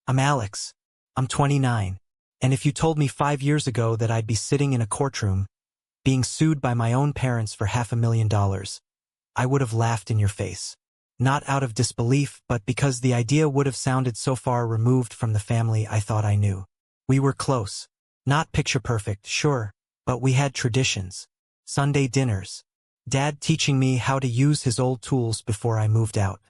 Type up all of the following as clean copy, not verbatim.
I'm Alex. I'm 29. And if you told me 5 years ago that I'd be sitting in a courtroom, being sued by my own parents for $500,000, I would have laughed in your face. Not out of disbelief, but because the idea would have sounded so far removed from the family I thought I knew. We were close. Not picture perfect, sure, but we had traditions. Sunday dinners. Dad teaching me how to use his old tools before I moved out.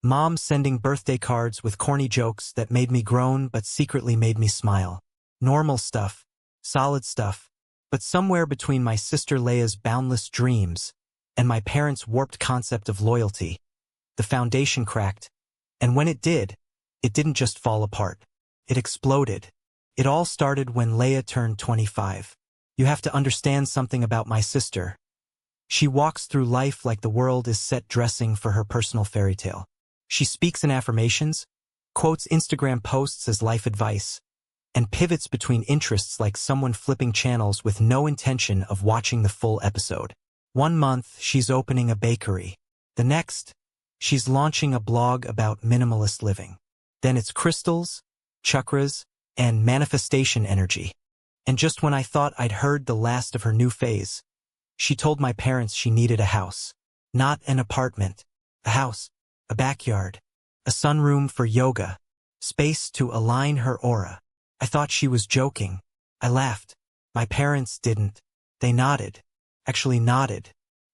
Mom sending birthday cards with corny jokes that made me groan but secretly made me smile. Normal stuff. Solid stuff. But somewhere between my sister Leia's boundless dreams and my parents' warped concept of loyalty, the foundation cracked. And when it didn't just fall apart. It exploded. It all started when Leia turned 25. You have to understand something about my sister. She walks through life like the world is set dressing for her personal fairy tale. She speaks in affirmations, quotes Instagram posts as life advice, and pivots between interests like someone flipping channels with no intention of watching the full episode. 1 month, she's opening a bakery. The next, she's launching a blog about minimalist living. Then it's crystals, chakras, and manifestation energy. And just when I thought I'd heard the last of her new phase, she told my parents she needed a house. Not an apartment. A house. A backyard. A sunroom for yoga. Space to align her aura. I thought she was joking. I laughed. My parents didn't. They nodded. Actually nodded.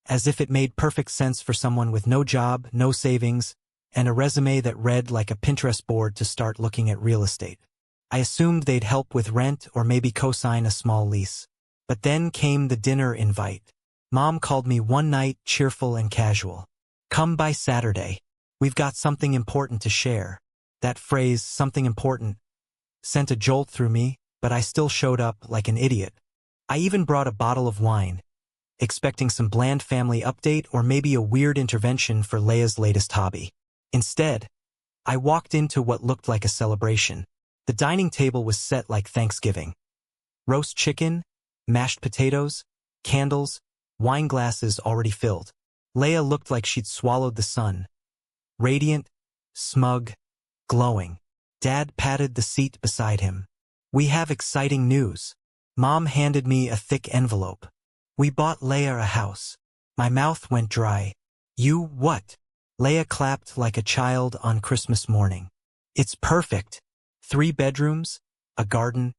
As if it made perfect sense for someone with no job, no savings, and a resume that read like a Pinterest board to start looking at real estate. I assumed they'd help with rent or maybe co-sign a small lease. But then came the dinner invite. Mom called me one night, cheerful and casual. Come by Saturday. We've got something important to share. That phrase, something important, sent a jolt through me, but I still showed up like an idiot. I even brought a bottle of wine, expecting some bland family update or maybe a weird intervention for Leia's latest hobby. Instead, I walked into what looked like a celebration. The dining table was set like Thanksgiving. Roast chicken, mashed potatoes, candles, wine glasses already filled. Leia looked like she'd swallowed the sun. Radiant, smug, glowing. Dad patted the seat beside him. We have exciting news. Mom handed me a thick envelope. We bought Leia a house. My mouth went dry. You what? Leia clapped like a child on Christmas morning. It's perfect. 3 bedrooms, a garden,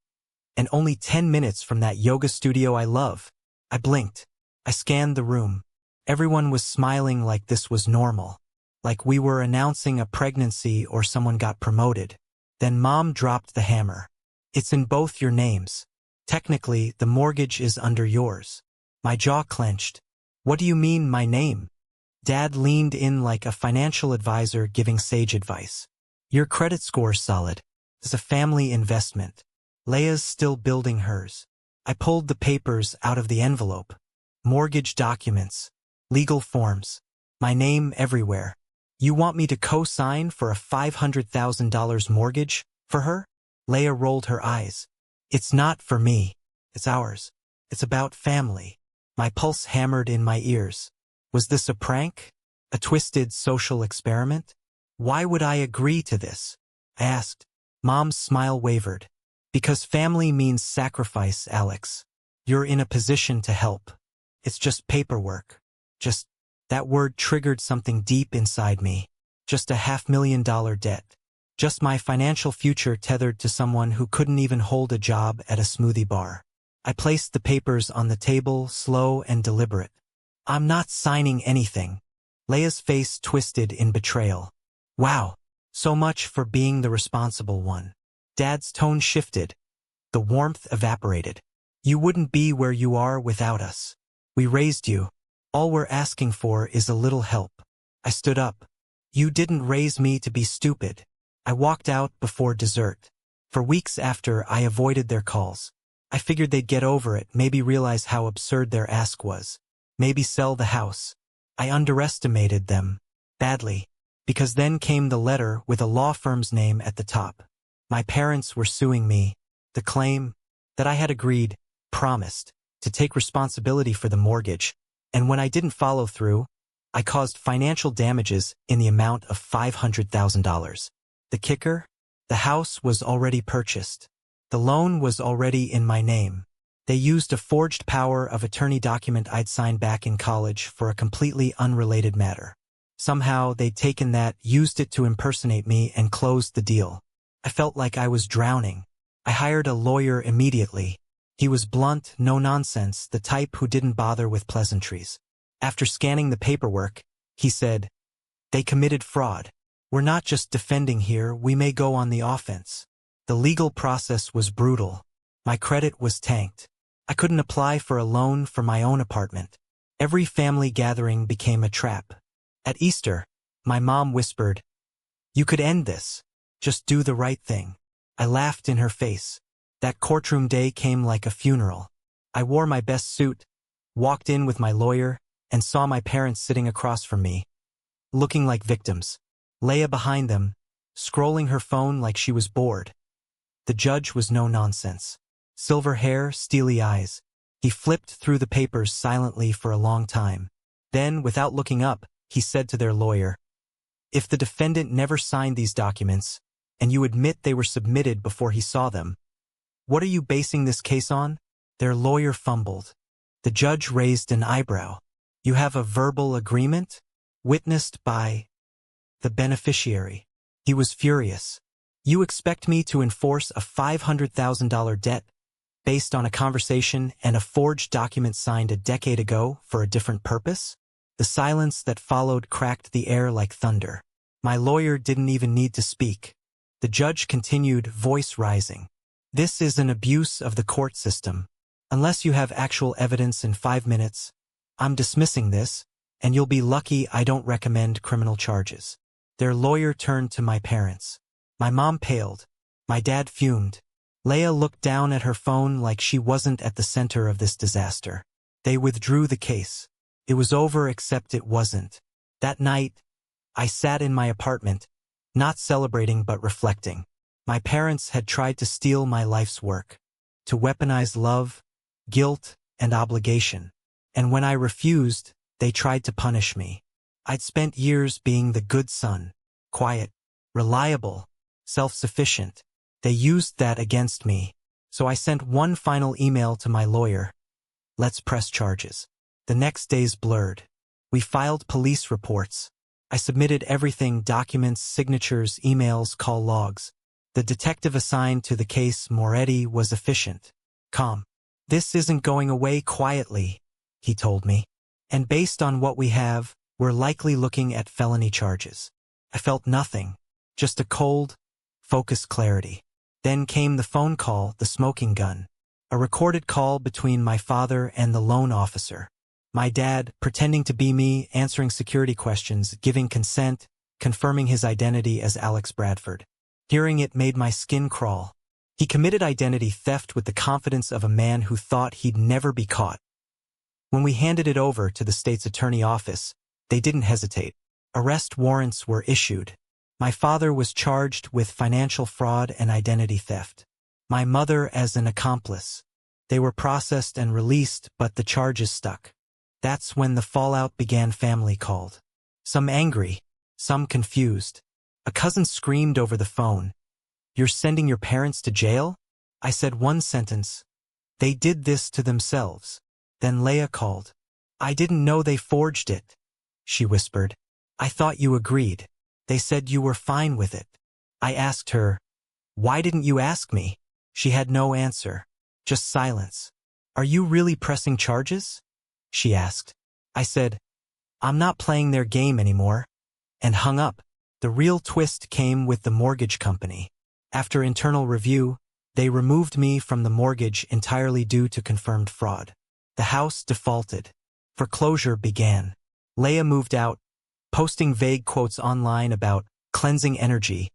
and only 10 minutes from that yoga studio I love. I blinked. I scanned the room. Everyone was smiling like this was normal. Like we were announcing a pregnancy or someone got promoted. Then Mom dropped the hammer. It's in both your names. Technically, the mortgage is under yours. My jaw clenched. What do you mean, my name? Dad leaned in like a financial advisor giving sage advice. Your credit score's solid. It's a family investment. Leia's still building hers. I pulled the papers out of the envelope. Mortgage documents. Legal forms. My name everywhere. You want me to co-sign for a $500,000 mortgage for her? Leia rolled her eyes. It's not for me. It's ours. It's about family. My pulse hammered in my ears. Was this a prank? A twisted social experiment? Why would I agree to this? I asked. Mom's smile wavered. Because family means sacrifice, Alex. You're in a position to help. It's just paperwork. That word triggered something deep inside me. Just a $500,000 debt. Just my financial future tethered to someone who couldn't even hold a job at a smoothie bar. I placed the papers on the table, slow and deliberate. I'm not signing anything. Leia's face twisted in betrayal. Wow, so much for being the responsible one. Dad's tone shifted. The warmth evaporated. You wouldn't be where you are without us. We raised you. All we're asking for is a little help. I stood up. You didn't raise me to be stupid. I walked out before dessert. For weeks after, I avoided their calls. I figured they'd get over it, maybe realize how absurd their ask was. Maybe sell the house. I underestimated them. Badly. Because then came the letter with a law firm's name at the top. My parents were suing me. The claim that I had agreed, promised, to take responsibility for the mortgage. And when I didn't follow through, I caused financial damages in the amount of $500,000. The kicker? The house was already purchased. The loan was already in my name. They used a forged power of attorney document I'd signed back in college for a completely unrelated matter. Somehow they'd taken that, used it to impersonate me, and closed the deal. I felt like I was drowning. I hired a lawyer immediately. He was blunt, no nonsense, the type who didn't bother with pleasantries. After scanning the paperwork, he said, "They committed fraud. We're not just defending here, we may go on the offense." The legal process was brutal. My credit was tanked. I couldn't apply for a loan for my own apartment. Every family gathering became a trap. At Easter, my mom whispered, "You could end this. Just do the right thing." I laughed in her face. That courtroom day came like a funeral. I wore my best suit, walked in with my lawyer, and saw my parents sitting across from me, looking like victims. Leah behind them, scrolling her phone like she was bored. The judge was no nonsense. Silver hair, steely eyes. He flipped through the papers silently for a long time. Then, without looking up, he said to their lawyer, "If the defendant never signed these documents, and you admit they were submitted before he saw them, what are you basing this case on?" Their lawyer fumbled. The judge raised an eyebrow. "You have a verbal agreement? Witnessed by the beneficiary." He was furious. "You expect me to enforce a $500,000 debt based on a conversation and a forged document signed a decade ago for a different purpose?" The silence that followed cracked the air like thunder. My lawyer didn't even need to speak. The judge continued, voice rising. "This is an abuse of the court system. Unless you have actual evidence in 5 minutes, I'm dismissing this, and you'll be lucky I don't recommend criminal charges." Their lawyer turned to my parents. My mom paled. My dad fumed. Leah looked down at her phone like she wasn't at the center of this disaster. They withdrew the case. It was over, except it wasn't. That night, I sat in my apartment, not celebrating but reflecting. My parents had tried to steal my life's work, to weaponize love, guilt, and obligation. And when I refused, they tried to punish me. I'd spent years being the good son, quiet, reliable, self-sufficient. They used that against me. So I sent one final email to my lawyer. "Let's press charges." The next days blurred. We filed police reports. I submitted everything: documents, signatures, emails, call logs. The detective assigned to the case, Moretti, was efficient, calm. "This isn't going away quietly," he told me. "And based on what we have, we're likely looking at felony charges." I felt nothing, just a cold, focused clarity. Then came the phone call, the smoking gun. A recorded call between my father and the loan officer. My dad, pretending to be me, answering security questions, giving consent, confirming his identity as Alex Bradford. Hearing it made my skin crawl. He committed identity theft with the confidence of a man who thought he'd never be caught. When we handed it over to the state's attorney office, they didn't hesitate. Arrest warrants were issued. My father was charged with financial fraud and identity theft. My mother as an accomplice. They were processed and released, but the charges stuck. That's when the fallout began. Family called. Some angry, some confused. A cousin screamed over the phone, "You're sending your parents to jail?" I said one sentence. "They did this to themselves." Then Leah called. "I didn't know they forged it," she whispered. "I thought you agreed. They said you were fine with it." I asked her, "Why didn't you ask me?" She had no answer, just silence. "Are you really pressing charges?" she asked. I said, "I'm not playing their game anymore," and hung up. The real twist came with the mortgage company. After internal review, they removed me from the mortgage entirely due to confirmed fraud. The house defaulted. Foreclosure began. Leah moved out, posting vague quotes online about cleansing energy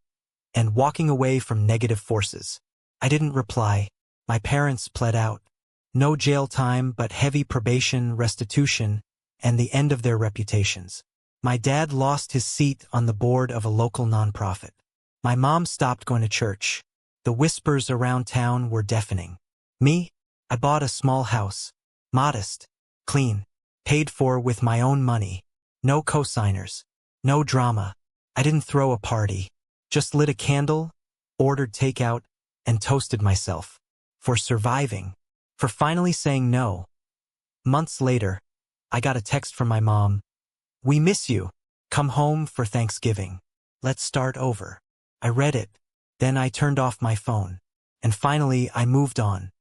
and walking away from negative forces. I didn't reply. My parents pled out. No jail time, but heavy probation, restitution, and the end of their reputations. My dad lost his seat on the board of a local nonprofit. My mom stopped going to church. The whispers around town were deafening. Me? I bought a small house. Modest. Clean. Paid for with my own money. No cosigners. No drama. I didn't throw a party. Just lit a candle, ordered takeout, and toasted myself. For surviving. For finally saying no. Months later, I got a text from my mom. "We miss you. Come home for Thanksgiving. Let's start over." I read it. Then I turned off my phone. And finally, I moved on.